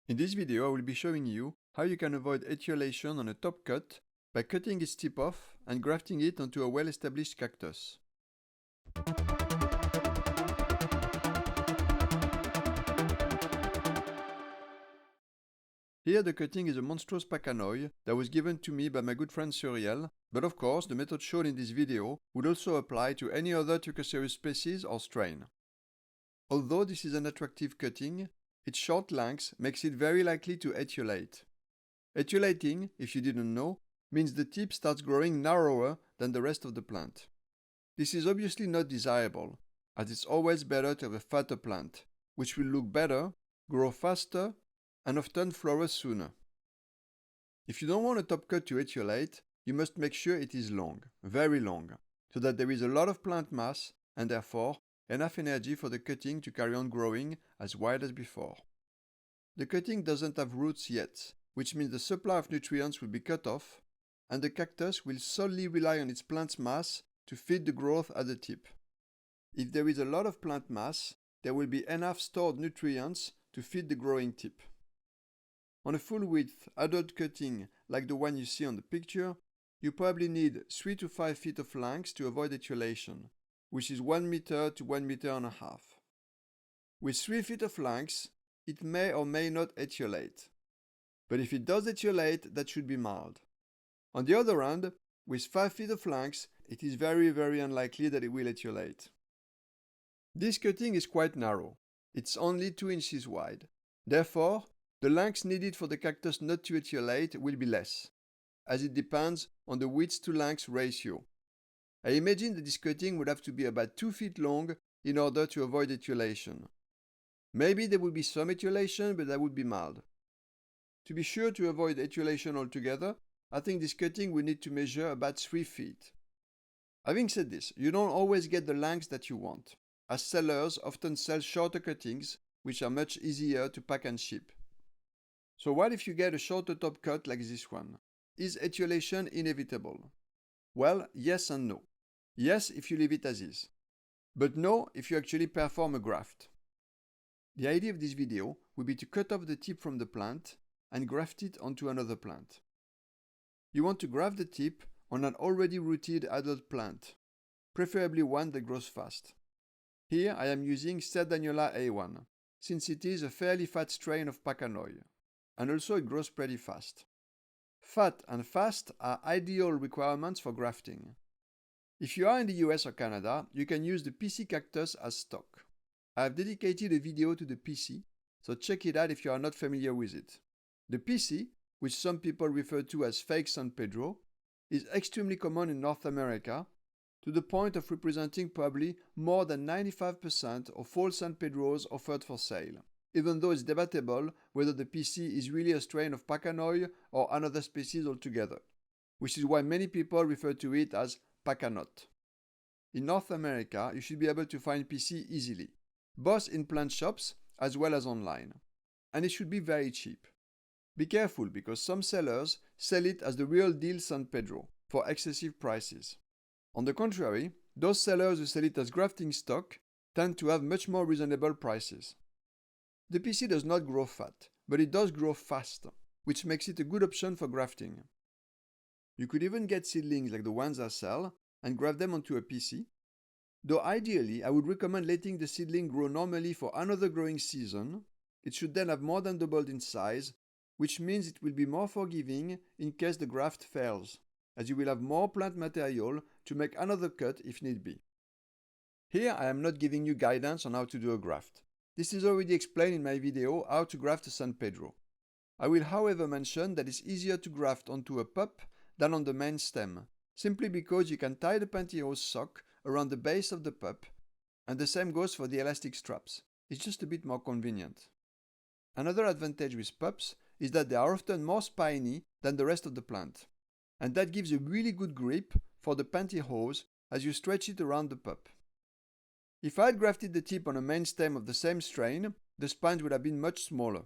In this video I will be showing you how you can avoid etiolation on a top cut by cutting its tip off and grafting it onto a well-established cactus. Here the cutting is a monstrous pacanoy that was given to me by my good friend Curiel, but of course the method shown in this video would also apply to any other Trichocereus species or strain. Although this is an attractive cutting, its short length makes it very likely to etiolate. Etiolating, if you didn't know, means the tip starts growing narrower than the rest of the plant. This is obviously not desirable, as it's always better to have a fatter plant, which will look better, grow faster, and often flourish sooner. If you don't want a top cut to etiolate, you must make sure it is long, very long, so that there is a lot of plant mass and therefore enough energy for the cutting to carry on growing as wide as before. The cutting doesn't have roots yet, which means the supply of nutrients will be cut off, and the cactus will solely rely on its plant mass to feed the growth at the tip. If there is a lot of plant mass, there will be enough stored nutrients to feed the growing tip. On a full-width adult cutting like the one you see on the picture, you probably need 3 to 5 feet of length to avoid etiolation, which is 1 meter to 1.5 meters. With 3 feet of length, it may or may not etiolate. But if it does etiolate, that should be mild. On the other hand, with 5 feet of length, it is very unlikely that it will etiolate. This cutting is quite narrow. It's only 2 inches wide. Therefore, the length needed for the cactus not to etiolate will be less, as it depends on the width to length ratio. I imagine that this cutting would have to be about 2 feet long in order to avoid etiolation. Maybe there would be some etiolation, but that would be mild. To be sure to avoid etiolation altogether, I think this cutting will need to measure about 3 feet. Having said this, you don't always get the length that you want, as sellers often sell shorter cuttings, which are much easier to pack and ship. So what if you get a shorter top cut like this one? Is etiolation inevitable? Well, yes and no. Yes if you leave it as is, but no if you actually perform a graft. The idea of this video would be to cut off the tip from the plant and graft it onto another plant. You want to graft the tip on an already rooted adult plant, preferably one that grows fast. Here I am using Cerdagnola A1, since it is a fairly fat strain of pacanoy, and also it grows pretty fast. Fat and fast are ideal requirements for grafting. If you are in the US or Canada, you can use the PC cactus as stock. I have dedicated a video to the PC, so check it out if you are not familiar with it. The PC, which some people refer to as fake San Pedro, is extremely common in North America, to the point of representing probably more than 95% of all San Pedros offered for sale, even though it's debatable whether the PC is really a strain of pacanoy or another species altogether, which is why many people refer to it as pacanot. In North America, you should be able to find PC easily, both in plant shops as well as online, and it should be very cheap. Be careful because some sellers sell it as the real deal San Pedro for excessive prices. On the contrary, those sellers who sell it as grafting stock tend to have much more reasonable prices. The PC does not grow fat, but it does grow fast, which makes it a good option for grafting. You could even get seedlings like the ones I sell and graft them onto a PC, though ideally I would recommend letting the seedling grow normally for another growing season. It should then have more than doubled in size, which means it will be more forgiving in case the graft fails, as you will have more plant material to make another cut if need be. Here I am not giving you guidance on how to do a graft. This is already explained in my video how to graft a San Pedro. I will however mention that it's easier to graft onto a pup than on the main stem, simply because you can tie the pantyhose sock around the base of the pup, and the same goes for the elastic straps. It's just a bit more convenient. Another advantage with pups is that they are often more spiny than the rest of the plant, and that gives a really good grip for the pantyhose as you stretch it around the pup. If I had grafted the tip on a main stem of the same strain, the spines would have been much smaller.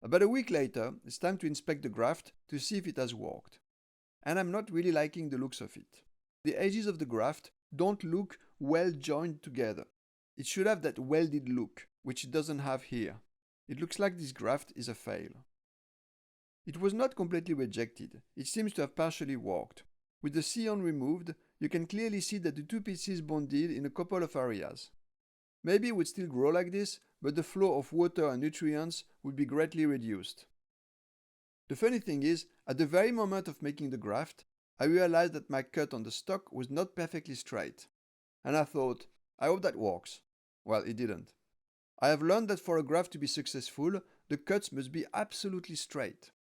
About a week later, it's time to inspect the graft to see if it has worked. And I'm not really liking the looks of it. The edges of the graft don't look well joined together. It should have that welded look, which it doesn't have here. It looks like this graft is a fail. It was not completely rejected. It seems to have partially worked. With the scion removed, you can clearly see that the two pieces bonded in a couple of areas. Maybe it would still grow like this, but the flow of water and nutrients would be greatly reduced. The funny thing is, at the very moment of making the graft, I realized that my cut on the stock was not perfectly straight. And I thought, I hope that works. Well, it didn't. I have learned that for a graft to be successful, the cuts must be absolutely straight.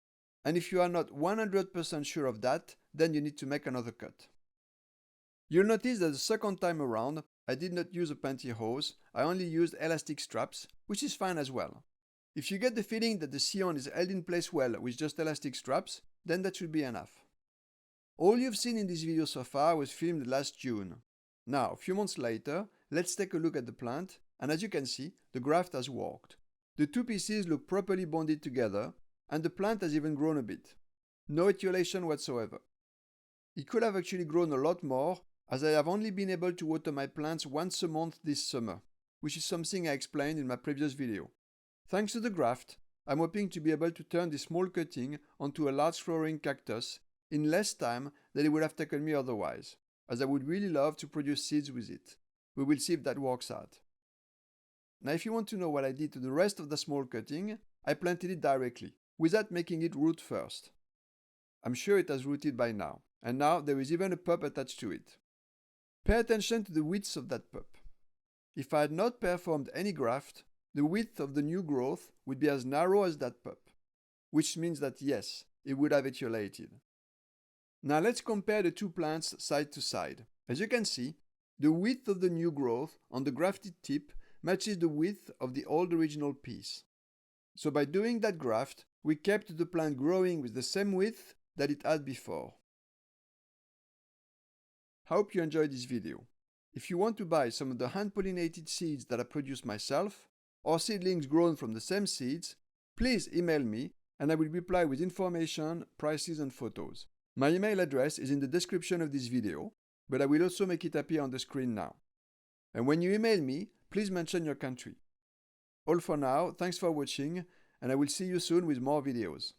And if you are not 100% sure of that, then you need to make another cut. You'll notice that the second time around, I did not use a pantyhose, I only used elastic straps, which is fine as well. If you get the feeling that the scion is held in place well with just elastic straps, then that should be enough. All you've seen in this video so far was filmed last June. Now, a few months later, let's take a look at the plant, and as you can see, the graft has worked. The two pieces look properly bonded together, and the plant has even grown a bit. No etiolation whatsoever. It could have actually grown a lot more, as I have only been able to water my plants once a month this summer, which is something I explained in my previous video. Thanks to the graft, I'm hoping to be able to turn this small cutting onto a large flowering cactus in less time than it would have taken me otherwise, as I would really love to produce seeds with it. We will see if that works out. Now if you want to know what I did to the rest of the small cutting, I planted it directly, without making it root first. I'm sure it has rooted by now, and now there is even a pup attached to it. Pay attention to the width of that pup. If I had not performed any graft, the width of the new growth would be as narrow as that pup, which means that yes, it would have etiolated. Now let's compare the two plants side to side. As you can see, the width of the new growth on the grafted tip matches the width of the old original piece. So by doing that graft, we kept the plant growing with the same width that it had before. I hope you enjoyed this video. If you want to buy some of the hand-pollinated seeds that I produced myself, or seedlings grown from the same seeds, please email me and I will reply with information, prices and photos. My email address is in the description of this video, but I will also make it appear on the screen now. And when you email me, please mention your country. All for now, thanks for watching, and I will see you soon with more videos.